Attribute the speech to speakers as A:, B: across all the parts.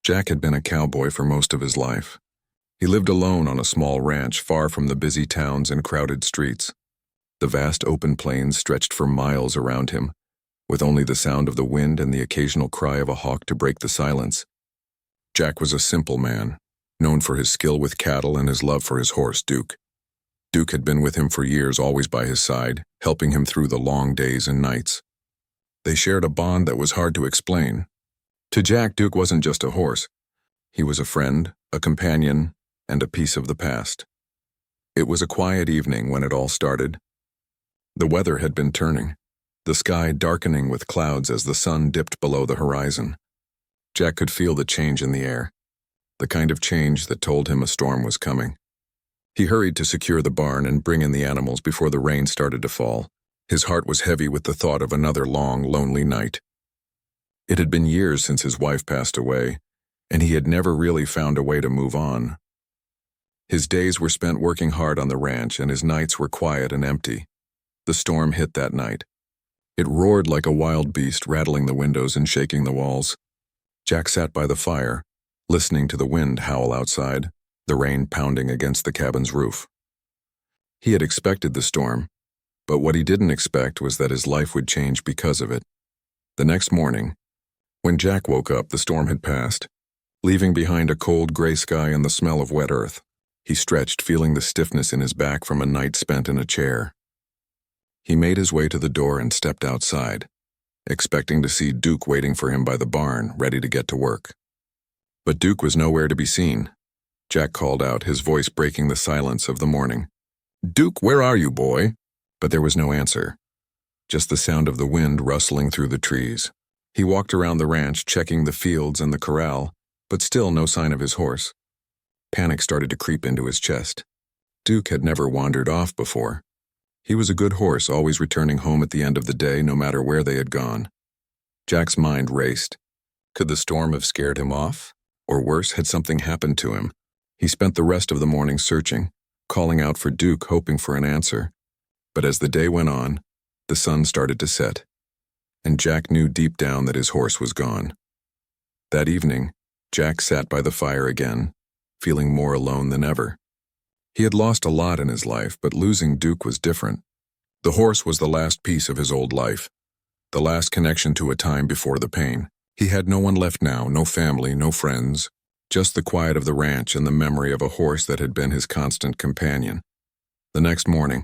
A: Jack had been a cowboy for most of his life. He lived alone on a small ranch far from the busy towns and crowded streets. The vast open plains stretched for miles around him, with only the sound of the wind and the occasional cry of a hawk to break the silence. Jack was a simple man, known for his skill with cattle and his love for his horse, Duke. Duke had been with him for years, always by his side, helping him through the long days and nights. They shared a bond that was hard to explain. To Jack, Duke wasn't just a horse. He was a friend, a companion, and a piece of the past. It was a quiet evening when it all started. The weather had been turning, the sky darkening with clouds as the sun dipped below the horizon. Jack could feel the change in the air, the kind of change that told him a storm was coming. He hurried to secure the barn and bring in the animals before the rain started to fall. His heart was heavy with the thought of another long, lonely night. It had been years since his wife passed away, and he had never really found a way to move on. His days were spent working hard on the ranch, and his nights were quiet and empty. The storm hit that night. It roared like a wild beast, rattling the windows and shaking the walls. Jack sat by the fire, listening to the wind howl outside, the rain pounding against the cabin's roof. He had expected the storm, but what he didn't expect was that his life would change because of it. The next morning, when Jack woke up, the storm had passed, leaving behind a cold gray sky and the smell of wet earth. He stretched, feeling the stiffness in his back from a night spent in a chair. He made his way to the door and stepped outside, expecting to see Duke waiting for him by the barn, ready to get to work. But Duke was nowhere to be seen. Jack called out, his voice breaking the silence of the morning. "Duke, where are you, boy?" But there was no answer, just the sound of the wind rustling through the trees. He walked around the ranch, checking the fields and the corral, but still no sign of his horse. Panic started to creep into his chest. Duke had never wandered off before. He was a good horse, always returning home at the end of the day, no matter where they had gone. Jack's mind raced. Could the storm have scared him off? Or worse, had something happened to him? He spent the rest of the morning searching, calling out for Duke, hoping for an answer. But as the day went on, the sun started to set, and Jack knew deep down that his horse was gone. That evening, Jack sat by the fire again, feeling more alone than ever. He had lost a lot in his life, but losing Duke was different. The horse was the last piece of his old life, the last connection to a time before the pain. He had no one left now, no family, no friends, just the quiet of the ranch and the memory of a horse that had been his constant companion. The next morning,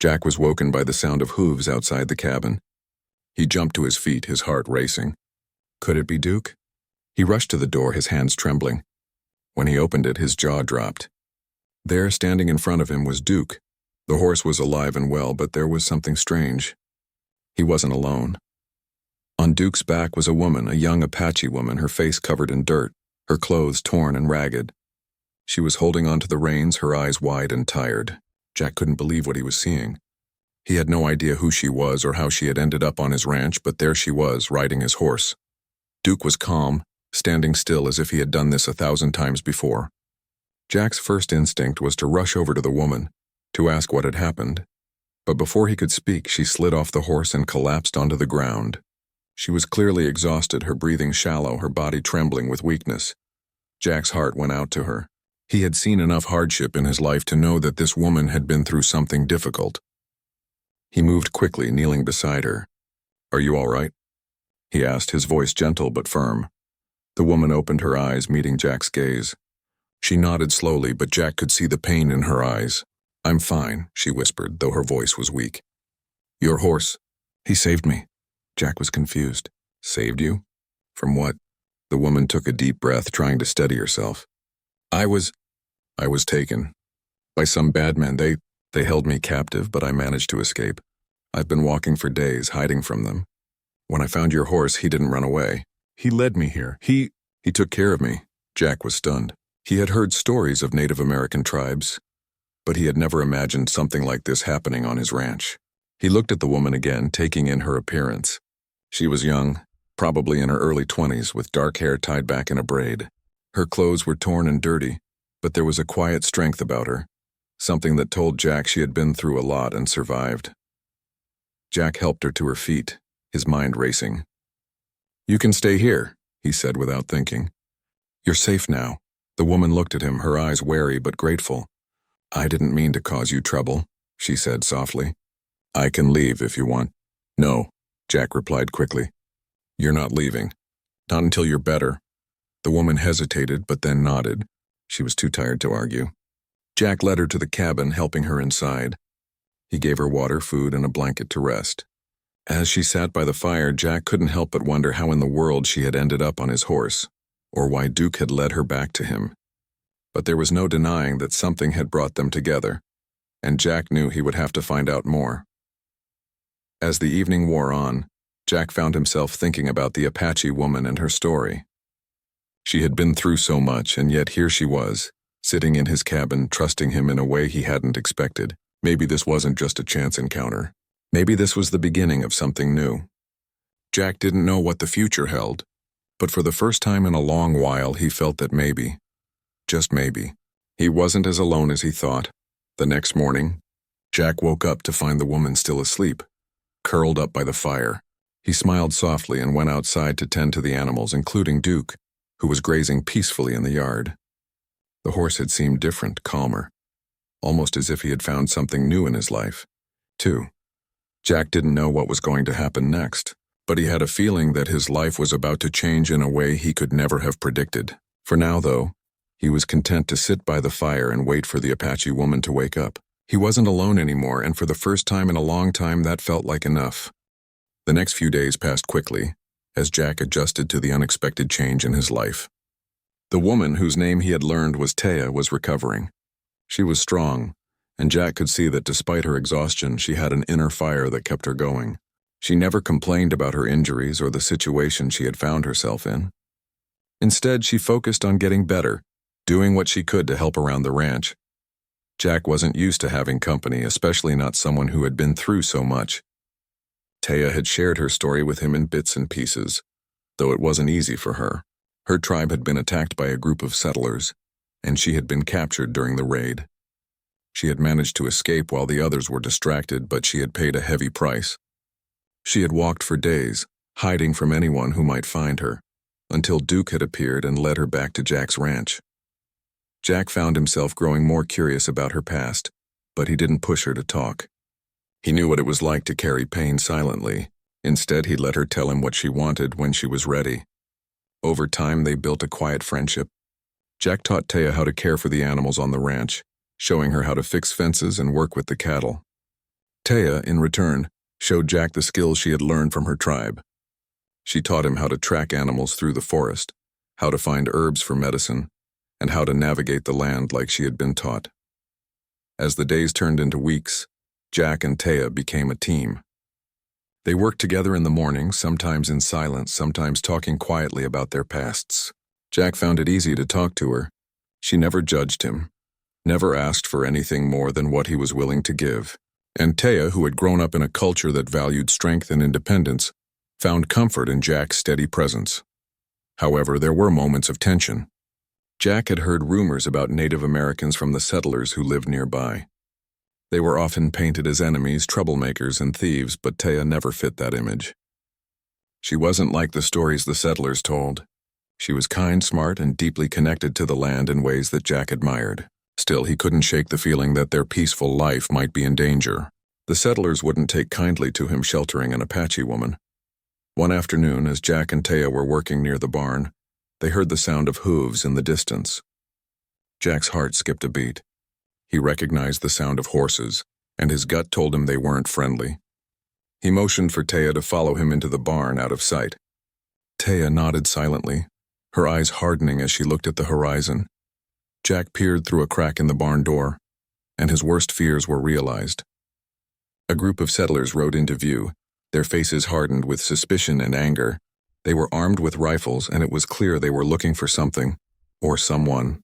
A: Jack was woken by the sound of hooves outside the cabin. He jumped to his feet, his heart racing. Could it be Duke? He rushed to the door, his hands trembling. When he opened it, his jaw dropped. There, standing in front of him, was Duke. The horse was alive and well, but there was something strange. He wasn't alone. On Duke's back was a woman, a young Apache woman, her face covered in dirt, her clothes torn and ragged. She was holding onto the reins, her eyes wide and tired. Jack couldn't believe what he was seeing. He had no idea who she was or how she had ended up on his ranch, but there she was, riding his horse. Duke was calm, standing still as if he had done this 1,000 times before. Jack's first instinct was to rush over to the woman, to ask what had happened. But before he could speak, she slid off the horse and collapsed onto the ground. She was clearly exhausted, her breathing shallow, her body trembling with weakness. Jack's heart went out to her. He had seen enough hardship in his life to know that this woman had been through something difficult. He moved quickly, kneeling beside her. "Are you all right?" he asked, his voice gentle but firm. The woman opened her eyes, meeting Jack's gaze. She nodded slowly, but Jack could see the pain in her eyes. "I'm fine," she whispered, though her voice was weak. "Your horse, he saved me." Jack was confused. "Saved you? From what?" The woman took a deep breath, trying to steady herself. I was taken. By some bad men. They held me captive, but I managed to escape. I've been walking for days, hiding from them. When I found your horse, he didn't run away. He led me here. He took care of me." Jack was stunned. He had heard stories of Native American tribes, but he had never imagined something like this happening on his ranch. He looked at the woman again, taking in her appearance. She was young, probably in her early 20s, with dark hair tied back in a braid. Her clothes were torn and dirty, but there was a quiet strength about her, something that told Jack she had been through a lot and survived. Jack helped her to her feet, his mind racing. "You can stay here," he said without thinking. "You're safe now." The woman looked at him, her eyes wary but grateful. "I didn't mean to cause you trouble," she said softly. "I can leave if you want." "No," Jack replied quickly. "You're not leaving. Not until you're better." The woman hesitated but then nodded. She was too tired to argue. Jack led her to the cabin, helping her inside. He gave her water, food, and a blanket to rest. As she sat by the fire, Jack couldn't help but wonder how in the world she had ended up on his horse, or why Duke had led her back to him. But there was no denying that something had brought them together, and Jack knew he would have to find out more. As the evening wore on, Jack found himself thinking about the Apache woman and her story. She had been through so much, and yet here she was, sitting in his cabin, trusting him in a way he hadn't expected. Maybe this wasn't just a chance encounter. Maybe this was the beginning of something new. Jack didn't know what the future held, but for the first time in a long while he felt that maybe, just maybe, he wasn't as alone as he thought. The next morning, Jack woke up to find the woman still asleep, curled up by the fire. He smiled softly and went outside to tend to the animals, including Duke, who was grazing peacefully in the yard. The horse had seemed different, calmer, almost as if he had found something new in his life, too. Jack didn't know what was going to happen next, but he had a feeling that his life was about to change in a way he could never have predicted. For now, though, he was content to sit by the fire and wait for the Apache woman to wake up. He wasn't alone anymore, and for the first time in a long time that felt like enough. The next few days passed quickly, as Jack adjusted to the unexpected change in his life. The woman, whose name he had learned was Taya, was recovering. She was strong, and Jack could see that despite her exhaustion, she had an inner fire that kept her going. She never complained about her injuries or the situation she had found herself in. Instead, she focused on getting better, doing what she could to help around the ranch. Jack wasn't used to having company, especially not someone who had been through so much. Taya had shared her story with him in bits and pieces, though it wasn't easy for her. Her tribe had been attacked by a group of settlers, and she had been captured during the raid. She had managed to escape while the others were distracted, but she had paid a heavy price. She had walked for days, hiding from anyone who might find her, until Duke had appeared and led her back to Jack's ranch. Jack found himself growing more curious about her past, but he didn't push her to talk. He knew what it was like to carry pain silently. Instead, he let her tell him what she wanted when she was ready. Over time, they built a quiet friendship. Jack taught Taya how to care for the animals on the ranch, showing her how to fix fences and work with the cattle. Taya, in return, showed Jack the skills she had learned from her tribe. She taught him how to track animals through the forest, how to find herbs for medicine, and how to navigate the land like she had been taught. As the days turned into weeks, Jack and Taya became a team. They worked together in the morning, sometimes in silence, sometimes talking quietly about their pasts. Jack found it easy to talk to her. She never judged him, never asked for anything more than what he was willing to give. And Taya, who had grown up in a culture that valued strength and independence, found comfort in Jack's steady presence. However, there were moments of tension. Jack had heard rumors about Native Americans from the settlers who lived nearby. They were often painted as enemies, troublemakers, and thieves, but Taya never fit that image. She wasn't like the stories the settlers told. She was kind, smart, and deeply connected to the land in ways that Jack admired. Still, he couldn't shake the feeling that their peaceful life might be in danger. The settlers wouldn't take kindly to him sheltering an Apache woman. One afternoon, as Jack and Taya were working near the barn, they heard the sound of hooves in the distance. Jack's heart skipped a beat. He recognized the sound of horses, and his gut told him they weren't friendly. He motioned for Taya to follow him into the barn out of sight. Taya nodded silently, her eyes hardening as she looked at the horizon. Jack peered through a crack in the barn door, and his worst fears were realized. A group of settlers rode into view, their faces hardened with suspicion and anger. They were armed with rifles, and it was clear they were looking for something, or someone.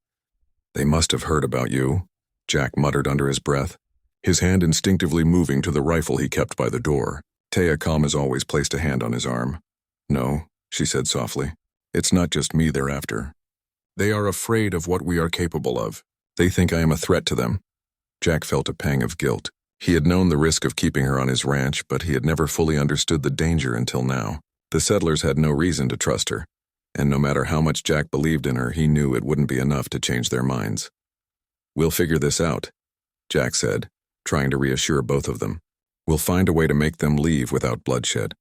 A: "They must have heard about you," Jack muttered under his breath, his hand instinctively moving to the rifle he kept by the door. Taya, calm as always, placed a hand on his arm. "No," she said softly. "It's not just me they're after. They are afraid of what we are capable of. They think I am a threat to them." Jack felt a pang of guilt. He had known the risk of keeping her on his ranch, but he had never fully understood the danger until now. The settlers had no reason to trust her. and no matter how much Jack believed in her, he knew it wouldn't be enough to change their minds. "We'll figure this out," Jack said, trying to reassure both of them. "We'll find a way to make them leave without bloodshed."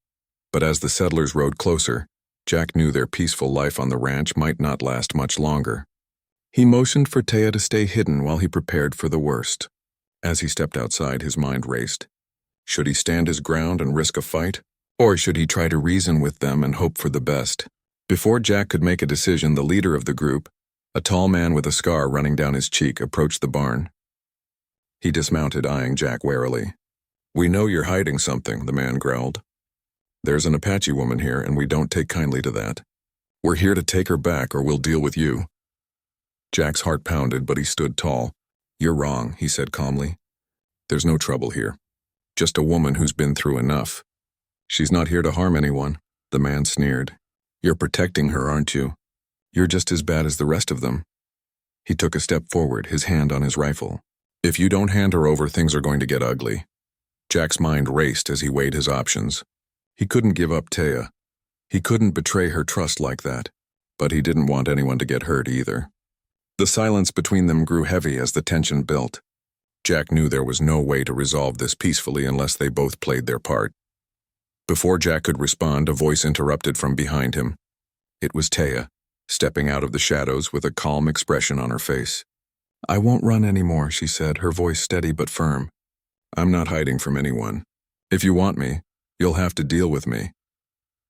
A: But as the settlers rode closer, Jack knew their peaceful life on the ranch might not last much longer. He motioned for Taya to stay hidden while he prepared for the worst. As he stepped outside, his mind raced. Should he stand his ground and risk a fight? Or should he try to reason with them and hope for the best? Before Jack could make a decision, the leader of the group, a tall man with a scar running down his cheek, approached the barn. He dismounted, eyeing Jack warily. "We know you're hiding something," the man growled. "There's an Apache woman here, and we don't take kindly to that. We're here to take her back, or we'll deal with you." Jack's heart pounded, but he stood tall. "You're wrong," he said calmly. "There's no trouble here. Just a woman who's been through enough. She's not here to harm anyone," the man sneered. "You're protecting her, aren't you? You're just as bad as the rest of them." He took a step forward, his hand on his rifle. "If you don't hand her over, things are going to get ugly." Jack's mind raced as he weighed his options. He couldn't give up Taya. He couldn't betray her trust like that, but he didn't want anyone to get hurt either. The silence between them grew heavy as the tension built. Jack knew there was no way to resolve this peacefully unless they both played their part. Before Jack could respond, a voice interrupted from behind him. It was Taya, stepping out of the shadows with a calm expression on her face. "I won't run anymore," she said, her voice steady but firm. "I'm not hiding from anyone. If you want me, you'll have to deal with me."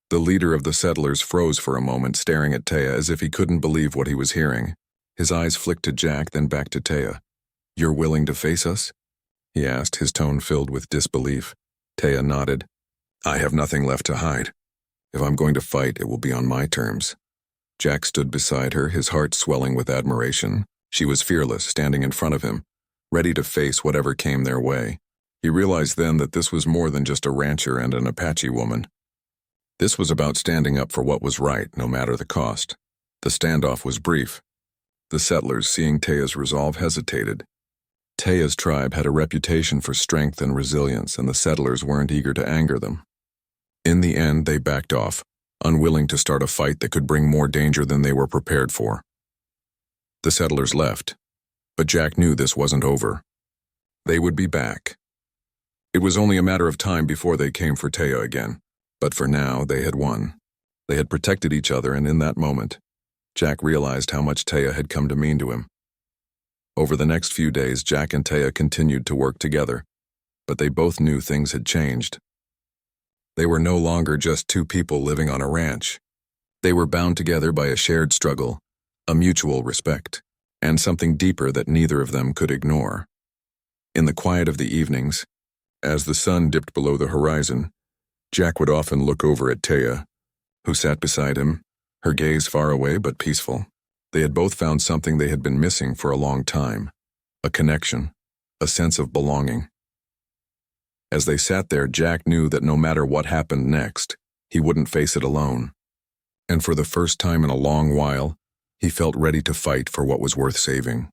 A: The leader of the settlers froze for a moment, staring at Taya as if he couldn't believe what he was hearing. His eyes flicked to Jack, then back to Taya. "You're willing to face us?" he asked, his tone filled with disbelief. Taya nodded. "I have nothing left to hide. If I'm going to fight, it will be on my terms." Jack stood beside her, his heart swelling with admiration. She was fearless, standing in front of him, ready to face whatever came their way. He realized then that this was more than just a rancher and an Apache woman. This was about standing up for what was right, no matter the cost. The standoff was brief. The settlers, seeing Taya's resolve, hesitated. Taya's tribe had a reputation for strength and resilience, and the settlers weren't eager to anger them. In the end, they backed off, unwilling to start a fight that could bring more danger than they were prepared for. The settlers left, but Jack knew this wasn't over. They would be back. It was only a matter of time before they came for Taya again, but for now, they had won. They had protected each other, and in that moment, Jack realized how much Taya had come to mean to him. Over the next few days, Jack and Taya continued to work together, but they both knew things had changed. They were no longer just two people living on a ranch. They were bound together by a shared struggle, a mutual respect, and something deeper that neither of them could ignore. In the quiet of the evenings, as the sun dipped below the horizon, Jack would often look over at Taya, who sat beside him, her gaze far away but peaceful. They had both found something they had been missing for a long time, a connection, a sense of belonging. As they sat there, Jack knew that no matter what happened next, he wouldn't face it alone. And for the first time in a long while, he felt ready to fight for what was worth saving.